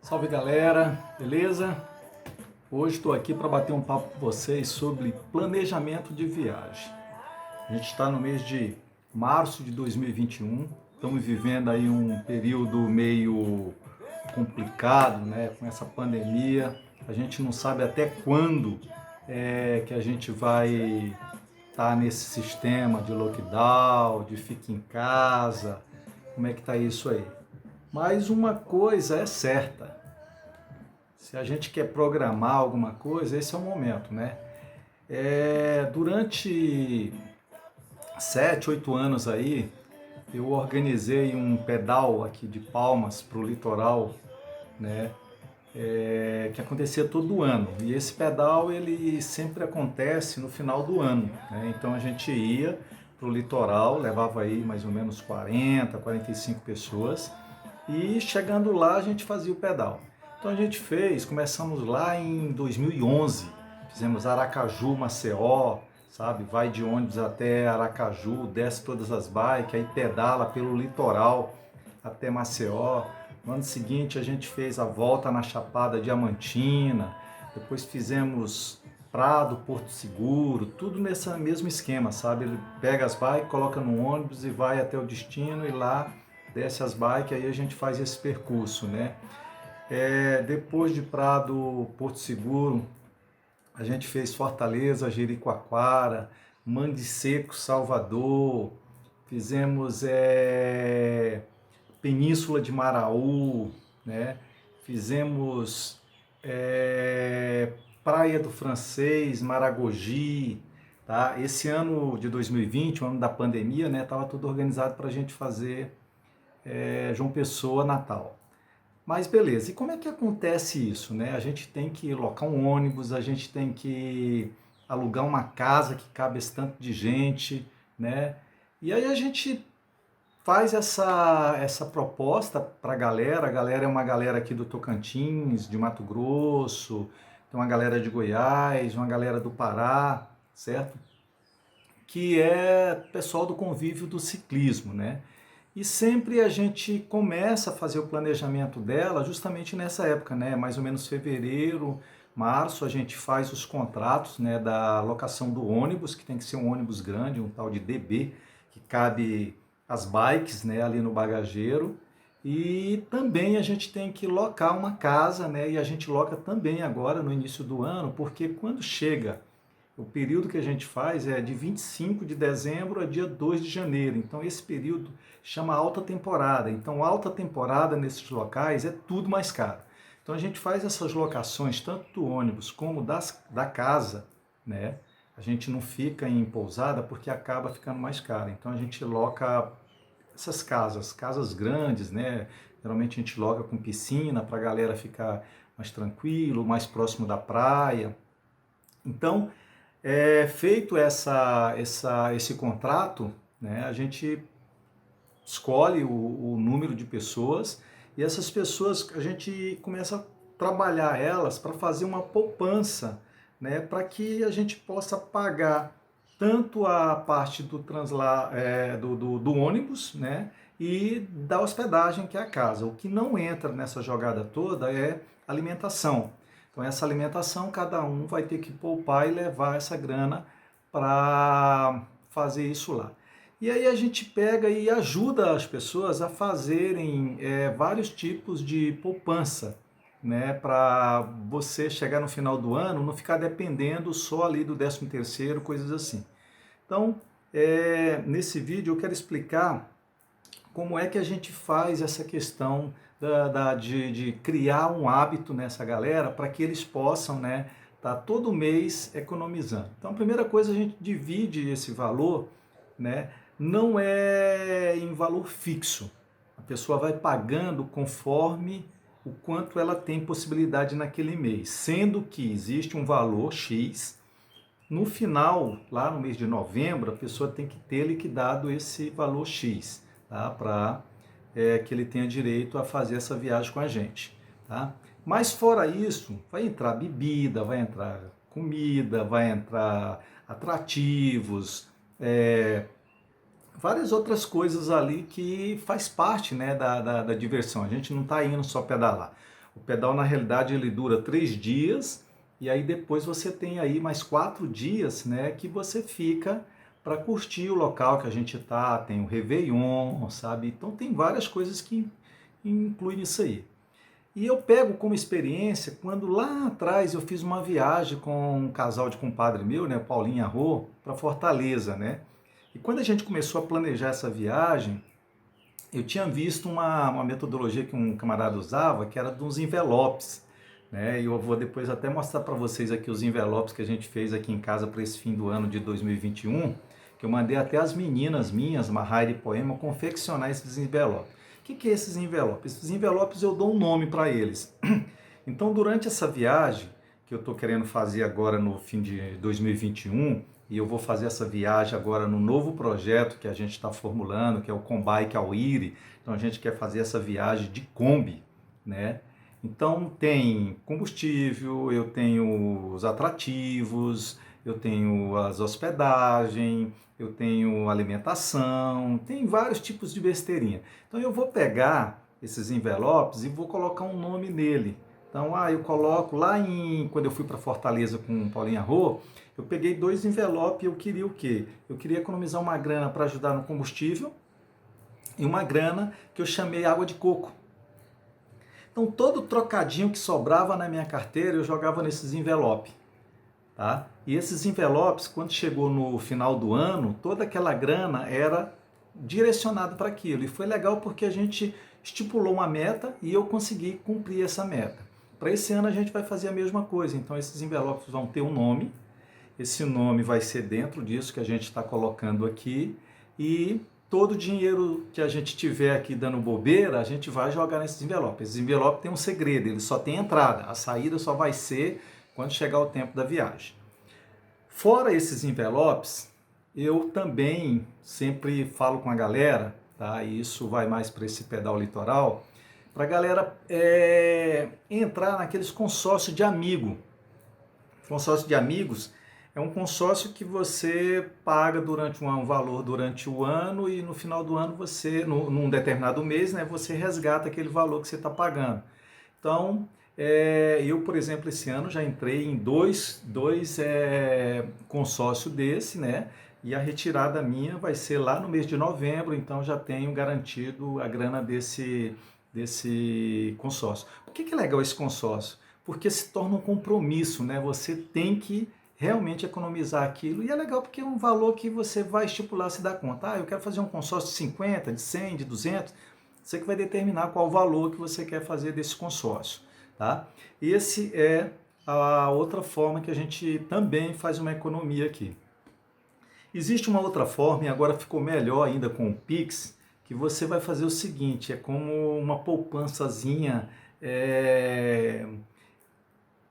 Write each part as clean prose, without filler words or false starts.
Salve galera, beleza? Hoje estou aqui para bater um papo com vocês sobre planejamento de viagem. A gente está no mês de março de 2021, estamos vivendo aí um período meio complicado, né? Com essa pandemia, a gente não sabe até quando que a gente vai estar nesse sistema de lockdown, de fique em casa, como é que está isso aí? Mas uma coisa é certa, se a gente quer programar alguma coisa, esse é o momento, né? Durante 7, 8 anos aí, eu organizei um pedal aqui de Palmas para o litoral, né? Que acontecia todo ano. E esse pedal ele sempre acontece no final do ano, né? Então a gente ia para o litoral, levava aí mais ou menos 40, 45 pessoas e chegando lá a gente fazia o pedal. Então a gente começamos lá em 2011, fizemos Aracaju, Maceió, sabe? Vai de ônibus até Aracaju, desce todas as bikes, aí pedala pelo litoral até Maceió. No ano seguinte a gente fez a volta na Chapada Diamantina, depois fizemos Prado, Porto Seguro, tudo nesse mesmo esquema, sabe? Ele pega as bikes, coloca no ônibus e vai até o destino e lá desce as bikes, aí a gente faz esse percurso, né? Depois de Prado, Porto Seguro, a gente fez Fortaleza, Jericoacoara, Mangue Seco, Salvador, fizemos Península de Maraú, né? Fizemos Praia do Francês, Maragogi, tá? Esse ano de 2020, o ano da pandemia, né? Tava tudo organizado para a gente fazer João Pessoa, Natal. Mas beleza, e como é que acontece isso, né? A gente tem que locar um ônibus, a gente tem que alugar uma casa que cabe esse tanto de gente, né? E aí a gente faz essa proposta para a galera é uma galera aqui do Tocantins, de Mato Grosso, tem uma galera de Goiás, uma galera do Pará, certo? Que é pessoal do convívio do ciclismo, né? E sempre a gente começa a fazer o planejamento dela justamente nessa época, né? Mais ou menos fevereiro, março, a gente faz os contratos, né, da locação do ônibus, que tem que ser um ônibus grande, um tal de DB, que cabe as bikes, né, ali no bagageiro. E também a gente tem que locar uma casa, né? E a gente loca também agora no início do ano, porque quando chega o período que a gente faz é de 25 de dezembro a dia 2 de janeiro. Então esse período chama alta temporada. Então alta temporada nesses locais é tudo mais caro. Então a gente faz essas locações tanto do ônibus como da casa, né? A gente não fica em pousada porque acaba ficando mais caro. Então a gente loca essas casas grandes, né? Geralmente a gente loca com piscina para a galera ficar mais tranquilo, mais próximo da praia. Então, feito esse contrato, né, a gente escolhe o número de pessoas e essas pessoas a gente começa a trabalhar elas para fazer uma poupança, né, para que a gente possa pagar tanto a parte do ônibus, né, e da hospedagem, que é a casa. O que não entra nessa jogada toda é alimentação. Então essa alimentação cada um vai ter que poupar e levar essa grana para fazer isso lá. E aí a gente pega e ajuda as pessoas a fazerem vários tipos de poupança, né, para você chegar no final do ano não ficar dependendo só ali do 13º, coisas assim. Então, nesse vídeo eu quero explicar como é que a gente faz essa questão de criar um hábito nessa galera para que eles possam, né, tá todo mês economizando. Então, a primeira coisa, a gente divide esse valor, né, não é em valor fixo. A pessoa vai pagando conforme o quanto ela tem possibilidade naquele mês, sendo que existe um valor X. No final, lá no mês de novembro, a pessoa tem que ter liquidado esse valor X, tá? Para que ele tenha direito a fazer essa viagem com a gente, tá? Mas fora isso, vai entrar bebida, vai entrar comida, vai entrar atrativos, várias outras coisas ali que faz parte, né, da diversão. A gente não está indo só pedalar. O pedal, na realidade, ele dura 3 dias, e aí depois você tem aí mais 4 dias, né, que você fica para curtir o local que a gente tá, tem o Réveillon, sabe? Então tem várias coisas que incluem nisso aí. E eu pego como experiência quando lá atrás eu fiz uma viagem com um casal de compadre meu, né, Paulinho e Arro, para Fortaleza, né? E quando a gente começou a planejar essa viagem, eu tinha visto uma metodologia que um camarada usava, que era dos envelopes, né? E eu vou depois até mostrar para vocês aqui os envelopes que a gente fez aqui em casa para esse fim do ano de 2021, que eu mandei até as meninas minhas, Mahaira e Poema, confeccionar esses envelopes. O que é esses envelopes? Esses envelopes eu dou um nome para eles. Então, durante essa viagem que eu estou querendo fazer agora no fim de 2021, e eu vou fazer essa viagem agora no novo projeto que a gente está formulando, que é o Combike Awiri. Então, a gente quer fazer essa viagem de Kombi, né? Então, tem combustível, eu tenho os atrativos, eu tenho as hospedagens, eu tenho alimentação, tem vários tipos de besteirinha. Então, eu vou pegar esses envelopes e vou colocar um nome nele. Então, eu coloco lá quando eu fui para Fortaleza com o Paulinho Arro, eu peguei 2 envelopes e eu queria o quê? Eu queria economizar uma grana para ajudar no combustível e uma grana que eu chamei água de coco. Então, todo trocadinho que sobrava na minha carteira, eu jogava nesses envelopes. Tá? E esses envelopes, quando chegou no final do ano, toda aquela grana era direcionada para aquilo. E foi legal porque a gente estipulou uma meta e eu consegui cumprir essa meta. Para esse ano a gente vai fazer a mesma coisa. Então esses envelopes vão ter um nome. Esse nome vai ser dentro disso que a gente está colocando aqui. E todo o dinheiro que a gente tiver aqui dando bobeira, a gente vai jogar nesses envelopes. Esse envelope tem um segredo, ele só tem entrada. A saída só vai ser quando chegar o tempo da viagem. Fora esses envelopes, eu também sempre falo com a galera, tá? E isso vai mais para esse pedal litoral, para a galera entrar naqueles consórcios de amigo. Consórcio de amigos é um consórcio que você paga durante um valor durante o ano e no final do ano você, num determinado mês, né, você resgata aquele valor que você está pagando. Então, eu, por exemplo, esse ano já entrei em dois consórcios desse, né? E a retirada minha vai ser lá no mês de novembro, então já tenho garantido a grana desse consórcio. Por que é legal esse consórcio? Porque se torna um compromisso, né? Você tem que realmente economizar aquilo. E é legal porque é um valor que você vai estipular, se dá conta. Eu quero fazer um consórcio de 50, de 100, de 200. Você que vai determinar qual o valor que você quer fazer desse consórcio. Tá? Esse é a outra forma que a gente também faz uma economia aqui. Existe uma outra forma, e agora ficou melhor ainda com o Pix, que você vai fazer o seguinte, é como uma poupançazinha,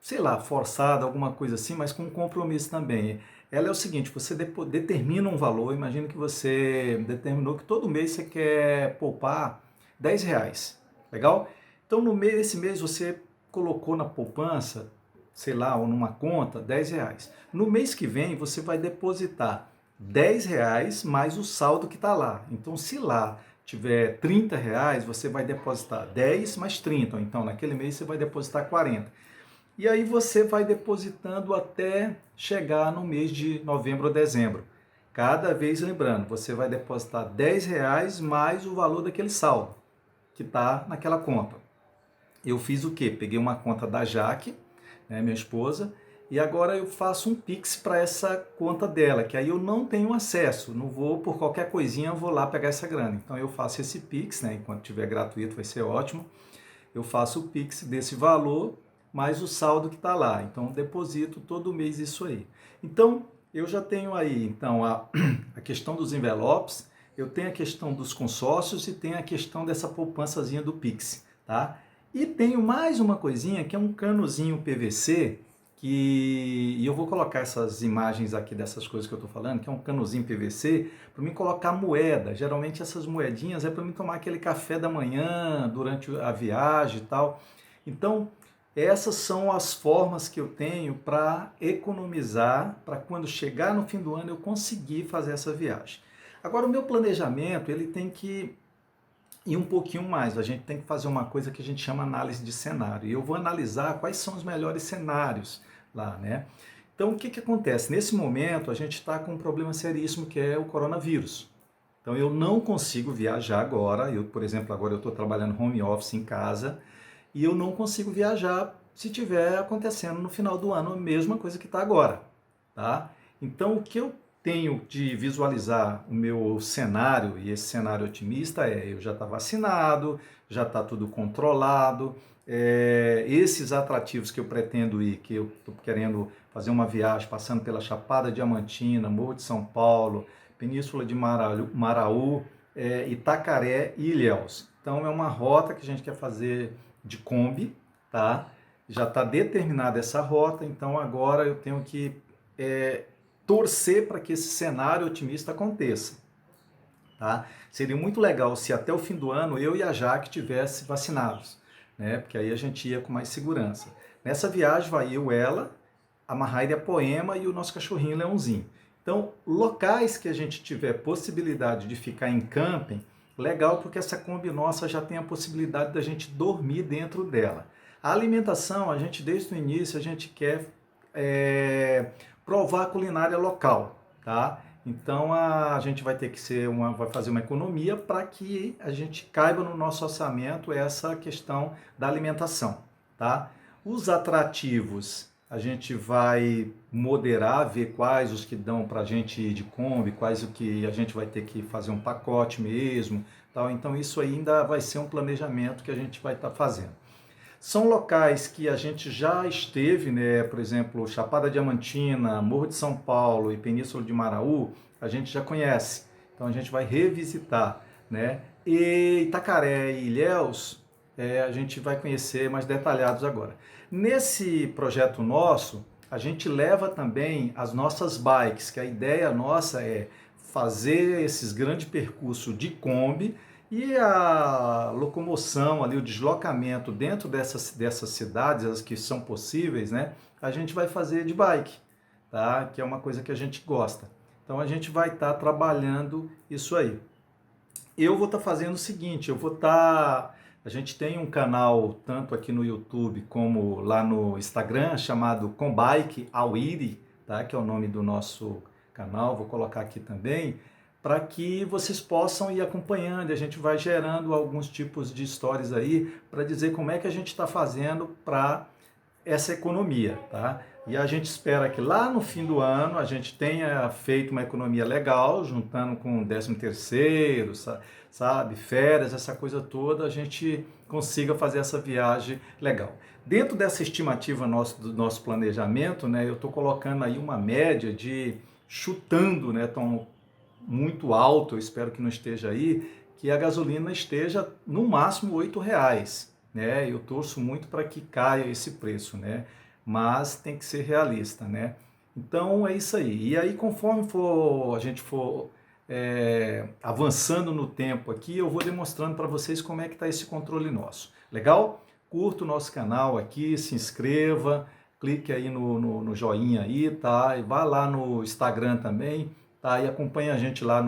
sei lá, forçada, alguma coisa assim, mas com compromisso também. Ela é o seguinte, você determina um valor, imagina que você determinou que todo mês você quer poupar R$10, legal? Então, esse mês você colocou na poupança, sei lá, ou numa conta, R$10. No mês que vem, você vai depositar R$10 mais o saldo que está lá. Então, se lá tiver R$30, você vai depositar 10 mais 30. Então, naquele mês, você vai depositar 40. E aí você vai depositando até chegar no mês de novembro ou dezembro. Cada vez lembrando, você vai depositar R$10 mais o valor daquele saldo que está naquela conta. Eu fiz o quê? Peguei uma conta da Jaque, né, minha esposa, e agora eu faço um Pix para essa conta dela, que aí eu não tenho acesso, não vou, por qualquer coisinha, eu vou lá pegar essa grana. Então eu faço esse Pix, né, enquanto tiver gratuito vai ser ótimo, eu faço o Pix desse valor, mais o saldo que está lá. Então eu deposito todo mês isso aí. Então eu já tenho aí então, a questão dos envelopes, eu tenho a questão dos consórcios e tenho a questão dessa poupançazinha do Pix, tá? E tenho mais uma coisinha que é um canozinho PVC, e eu vou colocar essas imagens aqui dessas coisas que eu estou falando, que é um canozinho PVC, para mim colocar moeda. Geralmente essas moedinhas é para mim tomar aquele café da manhã, durante a viagem e tal. Então, essas são as formas que eu tenho para economizar, para quando chegar no fim do ano eu conseguir fazer essa viagem. Agora, o meu planejamento, ele tem que e um pouquinho mais. A gente tem que fazer uma coisa que a gente chama análise de cenário. E eu vou analisar quais são os melhores cenários lá, né? Então, o que que acontece? Nesse momento, a gente está com um problema seríssimo que é o coronavírus. Então, eu não consigo viajar agora. Eu, por exemplo, agora eu estou trabalhando home office em casa e eu não consigo viajar se tiver acontecendo no final do ano a mesma coisa que está agora, tá? Então, o que eu tenho de visualizar o meu cenário, e esse cenário otimista é, eu já está vacinado, já está tudo controlado, esses atrativos que eu pretendo ir, que eu estou querendo fazer uma viagem passando pela Chapada Diamantina, Morro de São Paulo, Península de Maraú, Itacaré e Ilhéus. Então é uma rota que a gente quer fazer de Kombi, tá? Já está determinada essa rota, então agora eu tenho que torcer para que esse cenário otimista aconteça. Tá? Seria muito legal se até o fim do ano eu e a Jaque tivesse vacinados, né? Porque aí a gente ia com mais segurança. Nessa viagem vai eu, ela, a Marraire, a Poema e o nosso cachorrinho Leãozinho. Então, locais que a gente tiver possibilidade de ficar em camping, legal, porque essa Kombi nossa já tem a possibilidade da gente dormir dentro dela. A alimentação, a gente desde o início, a gente quer provar a culinária local, tá? Então a gente vai ter que vai fazer uma economia para que a gente caiba no nosso orçamento essa questão da alimentação, tá? Os atrativos a gente vai moderar, ver quais os que dão para a gente ir de Kombi, quais o que a gente vai ter que fazer um pacote mesmo, tal. Então isso ainda vai ser um planejamento que a gente vai estar fazendo. São locais que a gente já esteve, né? Por exemplo, Chapada Diamantina, Morro de São Paulo e Península de Maraú, a gente já conhece. Então a gente vai revisitar, né? E Itacaré e Ilhéus, a gente vai conhecer mais detalhados agora. Nesse projeto nosso, a gente leva também as nossas bikes, que a ideia nossa é fazer esses grandes percursos de Kombi e a locomoção ali, o deslocamento dentro dessas cidades, as que são possíveis, né? A gente vai fazer de bike, tá? Que é uma coisa que a gente gosta. Então a gente vai estar trabalhando isso aí. Eu vou estar fazendo o seguinte, a gente tem um canal tanto aqui no YouTube como lá no Instagram chamado Combike Awiri, tá? Que é o nome do nosso canal, vou colocar aqui também, para que vocês possam ir acompanhando. A gente vai gerando alguns tipos de histórias aí para dizer como é que a gente está fazendo para essa economia, tá? E a gente espera que lá no fim do ano a gente tenha feito uma economia legal, juntando com o 13º, sabe, férias, essa coisa toda, a gente consiga fazer essa viagem legal. Dentro dessa estimativa do nosso planejamento, né, eu estou colocando aí uma média de, chutando, né, tão muito alto, eu espero que não esteja aí, que a gasolina esteja no máximo R$ 8, né? Eu torço muito para que caia esse preço, né? Mas tem que ser realista, né? Então é isso aí. E aí, conforme a gente for avançando no tempo aqui, eu vou demonstrando para vocês como é que está esse controle nosso. Legal? Curta o nosso canal aqui, se inscreva, clique aí no joinha aí, tá? E vá lá no Instagram também, tá? E acompanhe a gente lá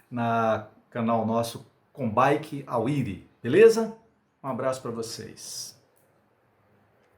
na canal nosso Combike Awiri, beleza? Um abraço para vocês.